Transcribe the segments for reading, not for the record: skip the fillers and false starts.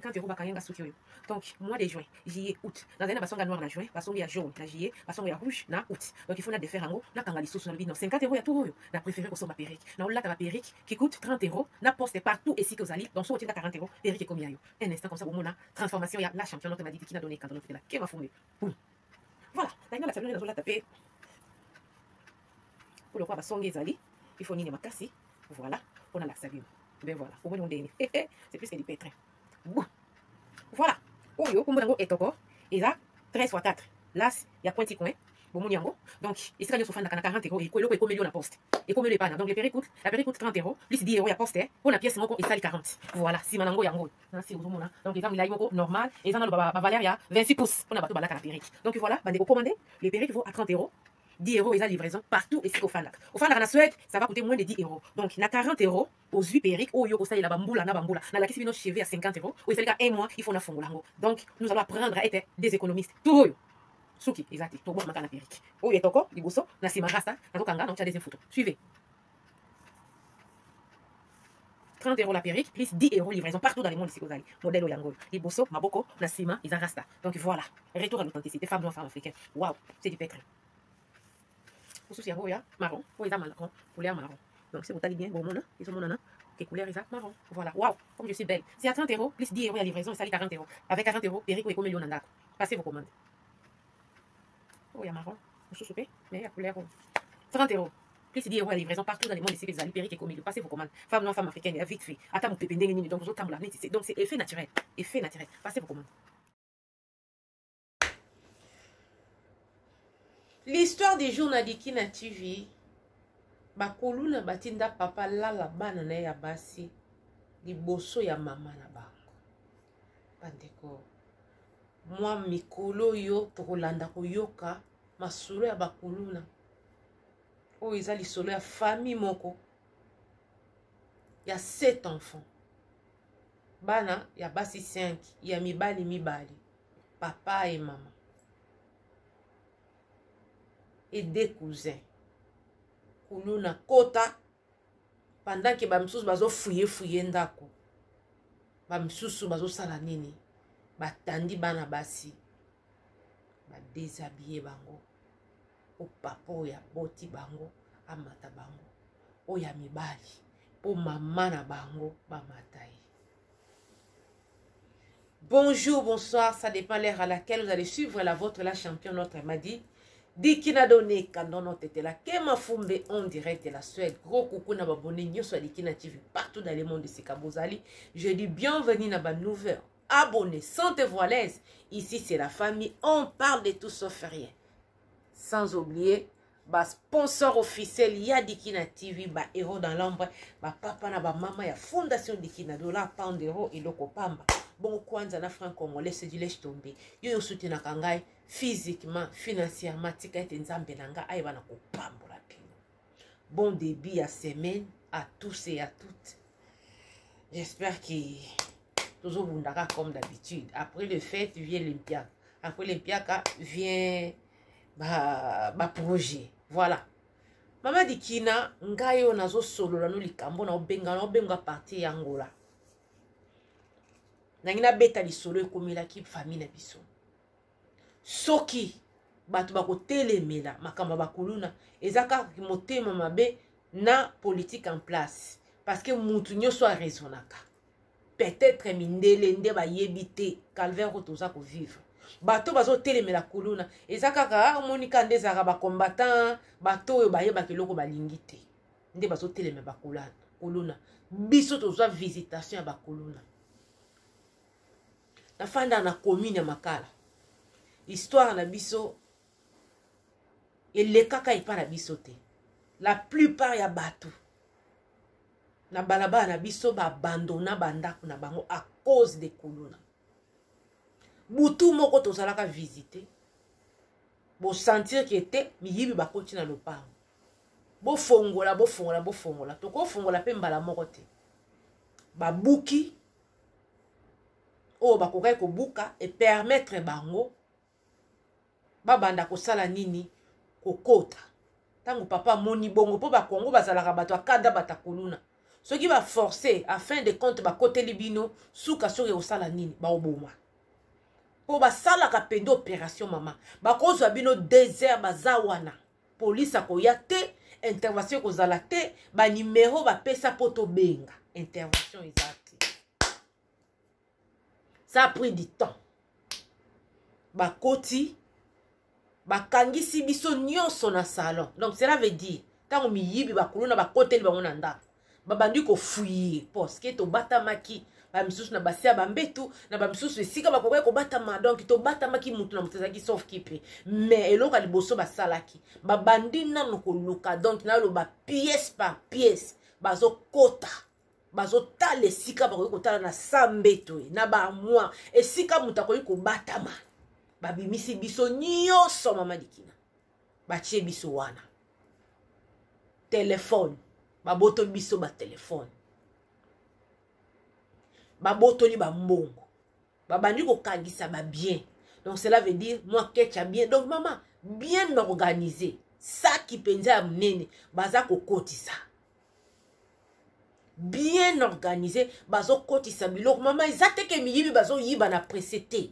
50 euros bakayanga suki oyo. Donc mois de juin, juillet, août. Dans un basonga noir na juin, basonga ya jaune na juillet, basonga ya rouge na août. Donc il faut na défaire ango na kanga lisusu na bino 50 euros ya tout oyo. Na préféré ko somba perruque. Na olata ba perruque qui coûte 30 euros, na poste partout ici que vous allez. Donc so otinda 40 euros, perruque combien yo. Un instant comme ça bomona transformation ya la championne m'a dit qui n'a donné quand on fait la kema fumé. Voilà, la salon na zola taper. Pour le quoi basonga ezali, il faut nini makasi. Voilà, on a la savine. Ben voilà, au moins c'est plus que du pétrin. Voilà. Oyo, comme vous et toko, et là, 13 x 4. Là, il y a pointi coin. Bon, donc, ici, quand vous avez 40 euros, et quoi, il y a la poste. Et comme le pan, donc, la péri coûte 30 euros, plus 10 euros, il y a poste. Pour la pièce, il y a 40. Voilà, si manango yango. Donc, il y a normal, et ça, la valeur, il y a 26 pouces. On a battu la péri. Donc, voilà, vous commandez, les péri vont à 30 euros. 10 euros et la livraison partout ici au Fandak. Au Fandak en Suède, ça va coûter moins de 10 euros. Donc, il y a 40 euros aux huit perruques. Oh, yo, ça, il y a bamboula, na bamboula. Na la question de cheveux à 50 euros. Ou il fait un mois, il faut na fongolango. Donc, nous allons apprendre à être des économistes. Tout yo. Souki, exact. Tout bon, ma la perruque. Oh, il est toko, il bosso, na si marasta, na tokanga, donc tu as des photos. Suivez. 30 euros la perruque, plus 10 euros livraison partout dans le monde ici aux allez. Modèle Oyango. Les bosso, maboko, na sima, ils rasta. Donc voilà. Retour à l'authenticité. Femme noire, femme africaine. Waouh, c'est du pétrin. Pour ceux qui marron, ou ils ont marron, couleur marron. Donc si vous allez bien, bon, ils ont mon que couleur ils ont marron. Voilà, waouh, comme je suis belle. C'est à 30 euros, plus 10 euros la livraison, et ça 40 euros. Avec 40 euros, Perico et Comélion Nandako. Passez vos commandes. Oh, il y a marron, je suis soupé, mais il y a couleur 30 euros. Plus 10 euros la livraison partout dans le monde ici, les Perico et Comélion. Passez vos commandes. Femme noire, femme africaine, vite fait. Attends, mon pépé, donc vous autres, donc c'est effet naturel. Effet naturel. Passez vos commandes. L'histoire des journalistes qui na TV, bakoluna batinda papa lala bana na ya basi, liboso ya mama na bango. Bandeko, moi mikolo yo tokolanda koyoka masolo ya bakoluna. O eza lisolo ya famille moko. Ya 7 enfants. Bana ya basi 5, ya mibali, papa et maman. Et 2 cousins. Kuluna kota pendant que bamisusu bazo fouiller ndako. Bamisusu bazo sala nini? Batandi bana basi. Ba déshabiller bango. O papa oya boti bango, amata bango. Oya mibali. Po mama na bango ba matai. Bonjour, bonsoir, ça dépend l'heure à laquelle vous allez suivre la vôtre, la championne, notre Madi. Dit qui n'a donné quand on était là, Kema Fumbe en direct de la Suède. Gros coucou na babonné, nyo soit qui n'a TV partout dans le monde de Sikabozali. Je dis bienvenue na ba nouvelle. Abonnez, sentez-vous à l'aise. Ici c'est la famille, on parle de tout sauf rien. Sans oublier, ba sponsor officiel, ya Dikina TV, ba héros dans l'ombre, ba papa na ba maman, ya fondation Dikina, dollar, pound, euro et loko pamba. Bon, kwanza na franc congolais, c'est du lèche tombé. Yo soutien kangai physiquement, financièrement, tika ete nzambe nanga, aïba na ko pambola pino. Bon début à semaine à tous et à toutes. J'espère que toujours bundaka comme d'habitude. Après le fête vient l'Olympiade. Après l'Olympiade vient ba projet. Voilà. Mama Dikina, ngayo nazo solo la no likambo na obenga parti ya Angola. Nangina beta li solo ekomela ki famille na biso. Soki batu bako telemela makamba bakuluna ezaka motema mabe na politique en place parce que mutu nyoso a raisonnaka. Peut-être mindele nde ba yebite calvaire otoza ko vivre. Bato bazo telemela kuluna ezaka ka monika nde zaka ba combattant bato oyo bayeba keloko balingi te. Nde bazo telemela bakuluna. Biso toza visitation ya bakuluna. Na fanda na commune ya Makala. Histoire na biso elekaka epa na biso te. La plupart ya bato na balaba na biso ba abandona bandako na bango à cause de kuluna. Butu moko tozalaka visiter. Bo sentir que te miyibi bakoti na lopango. Bo fongola. Toko fongola pe mbala moko te. Ba buki o bakokai ko buka et permettre bango babanda ko sala nini kokota. Tango papa moni bongo po ba Kongo bazalaka bato akada batakuluna. Ce qui va forcer, afin de compte, ba côté libino, sous kasore au salanini, ba oboma. Pour ba sala ka pendo opération maman. Ba cause bino désert bazawana. Police akoyate, intervention kozalate, ba numéro ba pesa poto benga. Intervention exacte. Ça a pris du temps. Ba koti, ba kangisi biso nyonso na salon. Donc cela veut dire, tant mi yibi ba kuluna ba kote li ba monanda. Ba bandi ko fuyer parce que to batamaki ba misusu na basia ba mbetu na ba misusu esika ba kokoya ko batama donc to batamaki mutu na mutezaki sauf kipe mais eloko liboso ba salaki ba bandi nanu ko luka donc na lo ba pièce par pièce bazo kota bazo tala esika ba ko tala na sambeto na ba moi esika mutu akoyi ko batama ba bimisi biso nyonso mama dikina ba tie biso wana téléphone baboto biso ba téléphone baboto li ba mbongo babandi ko kangisa ba bien donc cela veut dire moi ketcha bien donc maman bien organisé ça qui penza mnene baza ko kotisa bien organisé bazo kotisa biloko maman ezate ke miyibi bazo yiba na précédé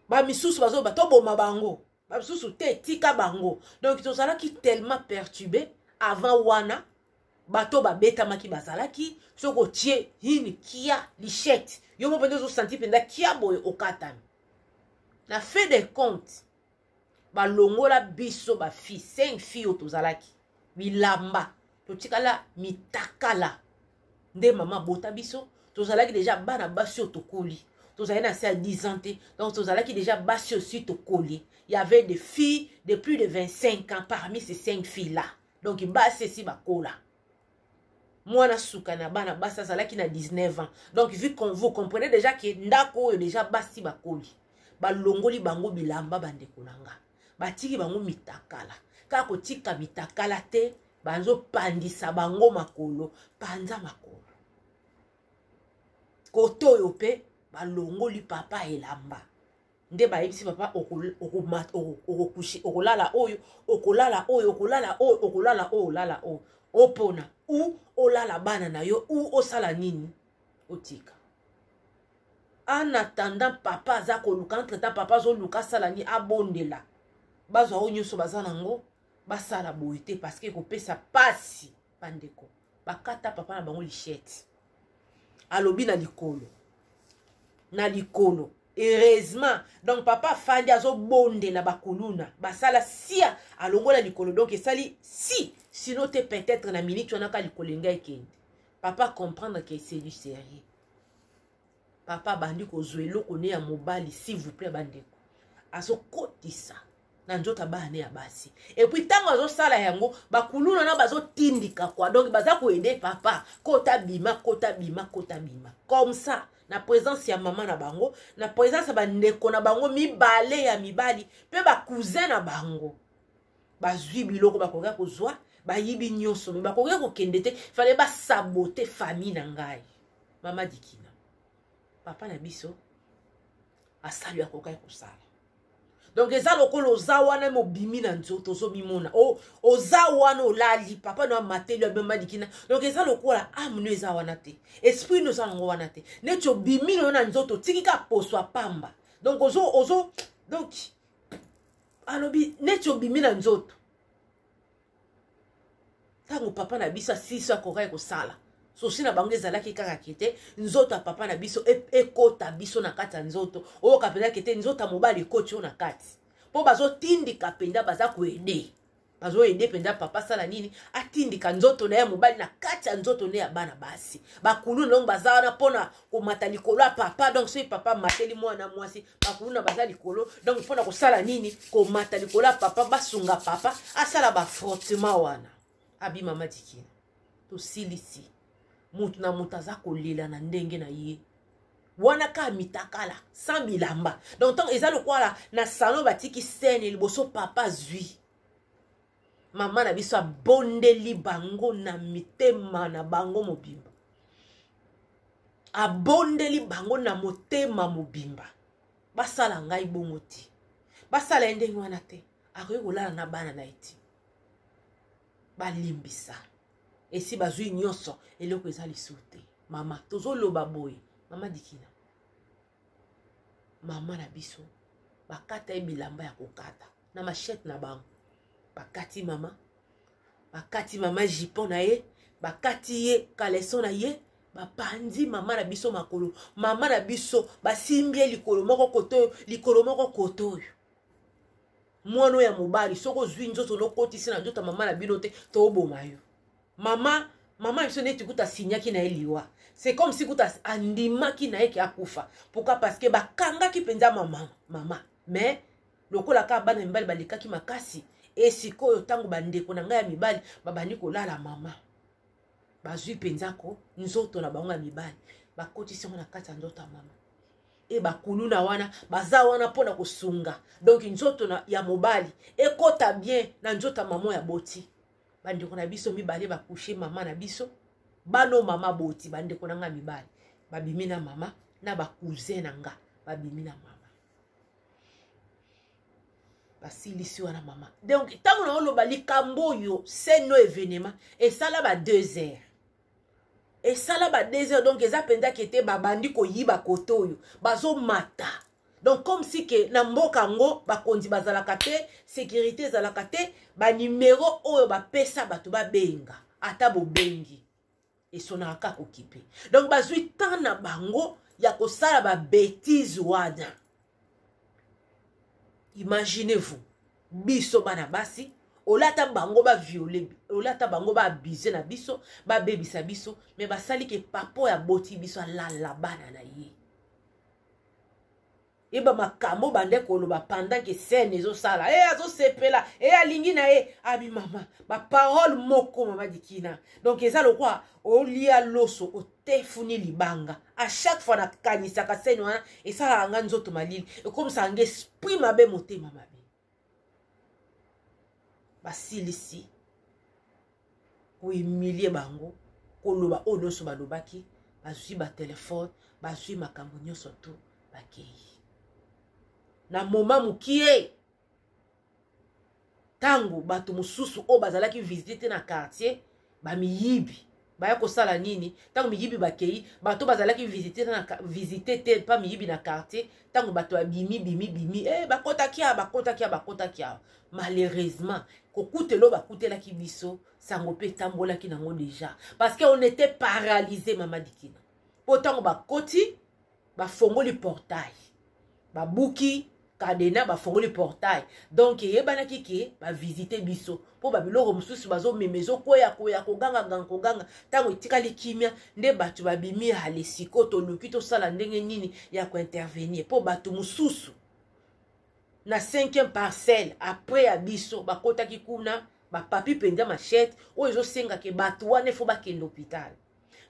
ba misusu bazo bato boma bango ba misusu te tika bango donc to sala ki tellement perturbé avant wana bato ba beta maki bazalaki soko tie hini kia lichette yo mo pende zo senti penda kia boy okatami na fait des comptes ba longola biso ba fi 5 filles tozalaki bilamba to tikala mitakala nde mama bota biso tozalaki déjà bana basi otokoli tozalaki na à 10 ans donc tozalaki déjà basi aussi tokoli il y avait des filles de plus de 25 ans parmi ces 5 filles là donc basi si bakola moi suka na bana basa zalaki na 19 ans donc vu qu'on vous comprenez déjà que ndako déjà basi bakoli balongoli bango bilamba bande kolanga batiki bango mitakala kako tika mitakala te banzo pandisa bango makolo panza makolo koto yo pe balongoli papa elamba nde bayebisi papa okukushi okolala oyo okolala oyo okolala oyo okolala oyo olala oyo opona ou olala bana na yo ou osala nini otika en attendant papa aza koluka entre temps papa azoluka asala ni abondela bazwa oyo nyonso baza nango basala boye te parce que ekopesa pasi bandeko bakata papa na bango lichette alobi na likolo heureusement donc papa fandi azo bondela bakuluna basala sia alongola likolo donc esali si sinon te peut-être na minute wana ka likolo ngai kende papa comprendre que c'est du sérieux papa bandi ko zwelo kone ya mobali s'il vous plaît bandeko azo kotisa na nzota bana ya basi et puis tango azo sala yango bakuluna na bazo tindika kwa donc baza ko aider papa kota bima comme ça na présence ya maman na bango na présence ya bandeko na bango mibale ya mibali pe ba cousin na bango bazwi biloko bakoka kozwa bayibi nyonso me bakoka kokende te fallait ba saboter famille na ngai mama dikina papa na biso asali akoka kosala donc eza lokolo oza wana mobimi na nzoto ozomimona oza wana olali papa na mateli ya mama dikina donc eza lokola amno eza wana te esprit no zango wana te neti obimi na nzoto tikika poswa pamba donc ozo donc alobi neti obimi na nzoto tango papa na biso asiso akoka kosala sosi na bango ezalaki kaka kete nzoto ya papa na biso ekota biso na kati ya nzoto oyo kapela kete nzoto ya mobali ekoti oyo na kati po bazotindika penda baza koede bazoede penda papa sala nini atindika nzoto na ya mobali na kati ya nzoto ne ya bana basi bakulu ndongo baza wana mpona komata likolo ya papa donc soki papa mateli mwana mwasi bakulu na baza likolo donc mpona kosala nini komata likolo ya papa basunga papa asala bafrottement wana abi mama dikina tosilisi mutu na mutu aza kolela na ndenge na ye wana ka mitakala sans bilamba donc tant eza lokola na salon batiki scène liboso papa zwi mama na biso abondeli bango na mitema na bango mobimba abondeli bango na motema mobimba basala ngai bongo te basala ndenge wana te akoki kolala na bana na eti balimbisa Et si bazui nyonso eloko ezali soute mama tozoloba boye mama dikina mama na biso bakata ebilamba ya kokata na machette na bango bakati mama jipon na ye bakati ye kaleson na ye bapandi mama na biso makolo mama na biso basimbie likolo moko koto mwana ya mobali soko zwi nzoto lokotisi na nzoto mama na bino te toboma yo mama biso neti kuta signaki na eliwa c'est comme si kuta andimaki na ye ki akufa pourquoi parce que bakangaki penza mama mais lokola ka bana mibali balekaki makasi et sikoyo tango bandeko na ngai ya mibali babandi kolala mama bazwi penzako nzoto na bango ya mibali bakotisi ngo na kati ya nzoto ya mama e bakuluna wana baza wana pona kosunga donc nzoto ya mobali ekota bien na nzoto mama ya boti bandeko na biso mibali bakushe mama na biso bano mama boti bandeko na nga mibali babimi na mama na bakousin na nga babimi na mama basilisi wana mama donc tango na oloba likambo yo c'est no événement et ça là ba 2 heures et ça là ba 2 heures donc eza penda kete babandi ko yiba koto yo bazo mata donc comme si que na mboka ngo bakondi bazalaka te sécurité ezalaka te ba numéro oyo ba pesa bato ba benga ata bo bengi et sonaka occupé donc bazui tant na bango ya kosala ba bêtise wana. Imaginez-vous, biso bana basi, olata bango ba violer, olata bango ba abuser na biso, ba bebisa biso, mais ba sali ke papo ya boti biso la bana na ye. Eba makambo bande koloba pendant que scène ezo sala, azo sepela, alingi na abi mama, ba parole moko mama dikina. Donc eza lo quoi, olia loso o tefuni libanga. À chaque fois na kanisa ka scène wana, et ça anga nzoto malili, et comme ça anga esprit mabe moté mama be. Ba silisi ko humilier bango, koloba onoso balobaki, ba zui ba téléphone, ba zui makambo nyonso to ba kei. Na moma mukie tango bato mususu o bazalaki visiter na quartier ba miyibi baya kosala nini tango miyibi bakei bato bazalaki visiter te pa miyibi na quartier tango bato bimi bakota kia malheureusement kokutelo bakutelaki biso sango pe tambolaki nango déjà parce que on était paralysé mama dikina potango bakoti bafongoli portail babuki kadena ba fongoli portail donc yebana kiki ba visiter biso po ba biloko mususu bazo memezo koya koganga tango itikali kimia nde batu babimi hale sikoto lukito sala ndenge nini ya ko intervenir po batu mususu na 5e parcelle après ya biso bakota kikuna ba papi penda machette o ezo senga ke batu wane fo ba kende hôpital.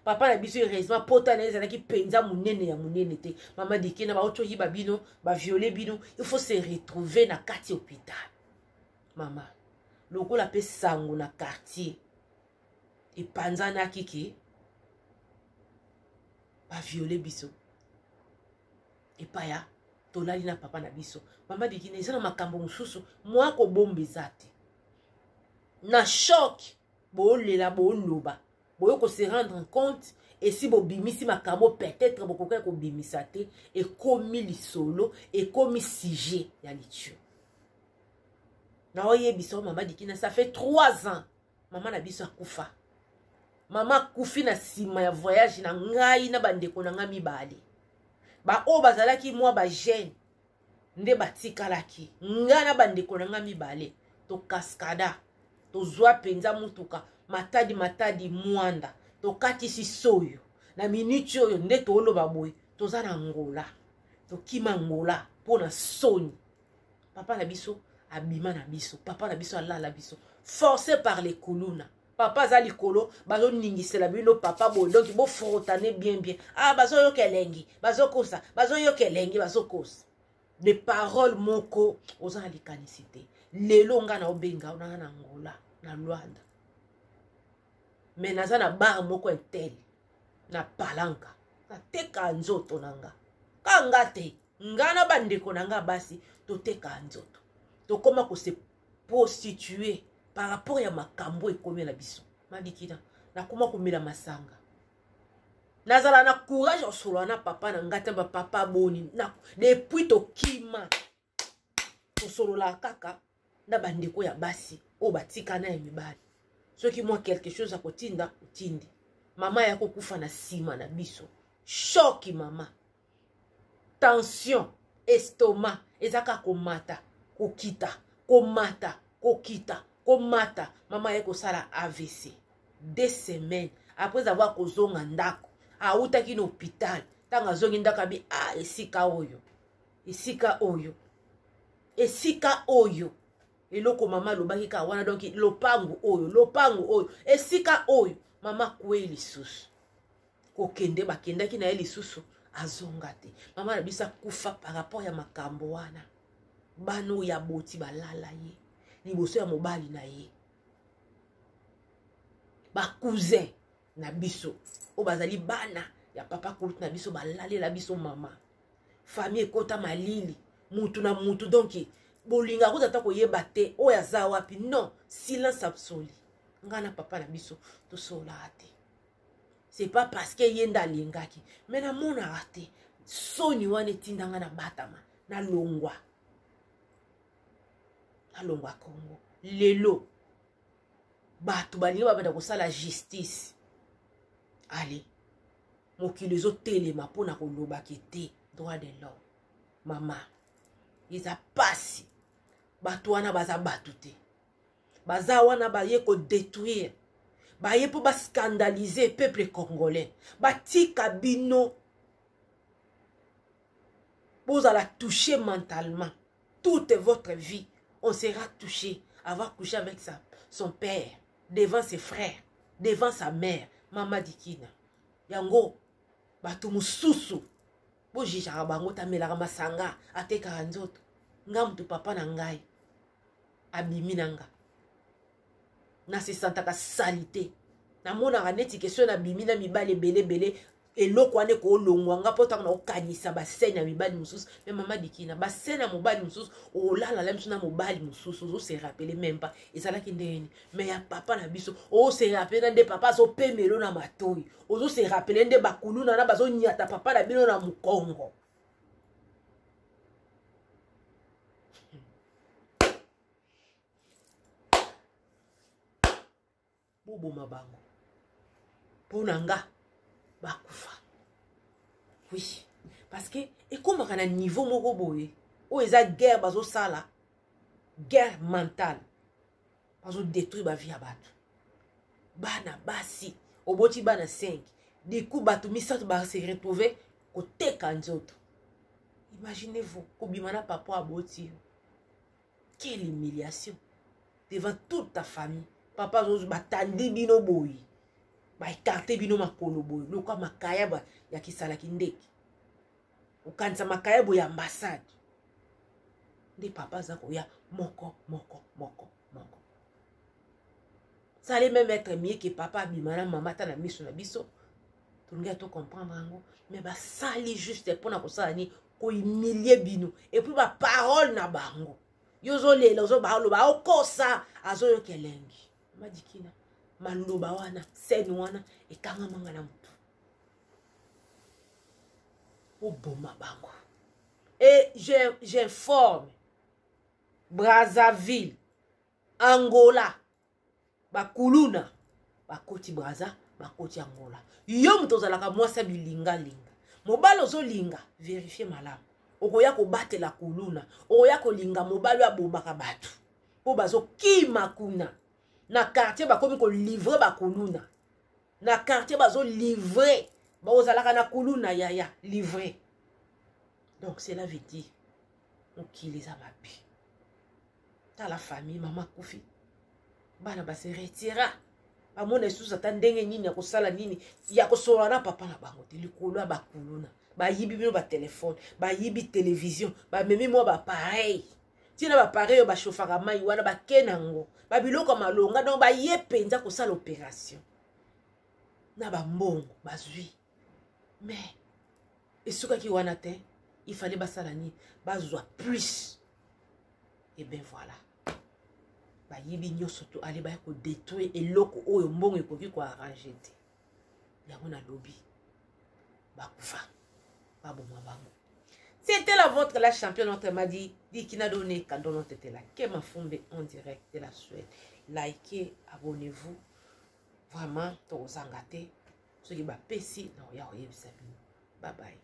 Papa na biso heureusement pota na ezalaki penza munene ya munene te mama dikina ba oto yiba bino ba violer bino il faut se retrouver na kati hôpital mama lokola pe sango na quartier e panzana kiki ba violer biso e paya tolali na papa na biso mama dikina ezana makambo mususu mwa ko bombezate na choc bo lela bo loba boyoko se rendre compte et si bo bimisi makambo peut-être bokoka ko bimisa te et komi lisolo et komi sujet ya litu na oye biso mama dikina ça fait 3 ans mama na biso akufa mama kufi na sima ya voyage na ngai na bandeko na ngami bale ba o bazalaki mwa ba jeune nde batikalaki nga na bandeko na ngami bale to kaskada to zwa penza mutuka matadi mwanda to katisi soyo na minute oyo nde to oloba boy toza na ngola to kima ngola pona soni papa na biso abima na biso papa na biso alala biso forcé par les kuluna papa za likolo bazo ningisela bino papa boy donc bo frotane bien bazo yo kelengi bazo kosa des paroles moko oza na likanisité lelo nga na obenga na ngola na Luanda. Mais naza na bar moko entel na palanka na teka nzoto nanga kanga te ngana bandeko nanga basi to teka nzoto to koma ko se prostituer par rapport ya makambo ekomi la biso madikina nakoma komela masanga nazala na courage osolo na papa na ngata ba papa boni na depuis tokima tosolola kaka na bandeko ya basi o batika na ya mibali soki moi quelque chose akotinda utindi mama ya kokufa na sima na biso choki mama tension estomac ezaka komata kokita komata kokita komata mama ya kosala AVC 2 semaines après avoir kozonga ndako autaki na hôpital tanga zongi ndako abi esika oyo eloko mama lobaki ka wana donc lopangu oyo esika oyo mama kwe lisusu kokende bakendaki na ye lisusu azonga te mama na bisa kufa par rapport ya makambo wana bano ya boti balala ye liboso ya mobali na ye ba cousin na biso o bazali bana ya papa kulutu na biso balale la biso mama famille ekota malili mutu na mutu donc bolinga kozata koyeba te oyo aza wapi non silence absolu ngana papa na biso tosolaka te c'est pas parce que yenda alingaki mais na monaka te soni wana etindanga na batama na longwa Congo lelo bato balingi babanda kosala justice allez mokili ezotelema mpona kolobaki te droit de l'homme mama eza pasi bato wana baza bato te baza wana baye kodétruire baye mpo bascandaliser peuple congolais batika bino bozala touché mentalement toute votre vie on sera touché avoir couché avec son père devant ses frères devant sa mère mama dikina yango bato mususu bojijaka bango tamelaka masanga atekaka nzoto nga mutu papa na ngai abimi nanga na se santaka salite namonaka neti kesio na bimi na mibali ebele eloko wane kolongwanga mpo ntango na okanisa basene ya mibali mosusu me mama dikina basene ya mobali mosusu olalala miso na mobali mosusu ozose rappele même pas ezalaki ndeni me ya papa na biso ozose rappele na nde papa azopemelo na matoi ozose rappele nde bakuluna na bazonyata papa na bino na mokongo boboma bango mpona nga bakufa oui parce que ekomaka na niveau moko boye oyo eza guerre bazosala guerre mentale bazodétruire bavie ya bato bana basi oboti bana 5 du coup bato misato base retrouver koteka nzoto imaginez-vous kobima na papa aboti quelle humiliation devant toute ta famille papa batandi bino boye baekarte bino makolo boye lokwa makayabo ya kisalaki ndeki okanisa makayabo ya ambassade nde papa aza koya moko ça allait même être mieux que papa abima na mama ta na miso na biso tolingi to comprendre yango mais basali juste mpona kosala ni kohumilie bino et puis baparole na bango yozolela ozobaloba okosa azoyoka elengi madikina maloba wana seni wana ekangamanga na mutu oboma bango et j'informe Brazzaville Angola bakuluna bakoti Brazza bakoti Angola yo mutu ozalaka mwasi bilingalinga mobali ozolinga vérifie malamu okoya kobatela kuluna okoya kolinga mobali abomaka bato po bazokima kuna na quartier bakomi kolivre bakuluna na quartier bazolivre bazalaka na kuluna ya livre donc cela veut dire mokili eza mabe ta la famille mama kufi bana base retira bamona esusu ata ndenge nini ya kosala nini ya kosola na papa na bango te likolo ya bakuluna bayibi bino batelefone bayibi télévision bamemi mwa bapareil tina bapareil oyo bashofaka mai wana bakenango babiloko malonga donc baye mpenza kosala opération na bambongo bazwi mais esukaki wana te il fallait basala nini bazwa plus et ben voilà bayibi nyonso to ale ba ko détruire eloko oyo mbongo ekoki ko arranger te yango na lobby bakufa baboma bango. C'était la vôtre, la championne, notre madi, Dikina Doné, Kandono Tetela, Kema Fumbe en direct de la Suède. Likez, abonnez-vous. Vraiment, to zangate. Ce qui va pessi, non, ya oye bisabi. Bye bye.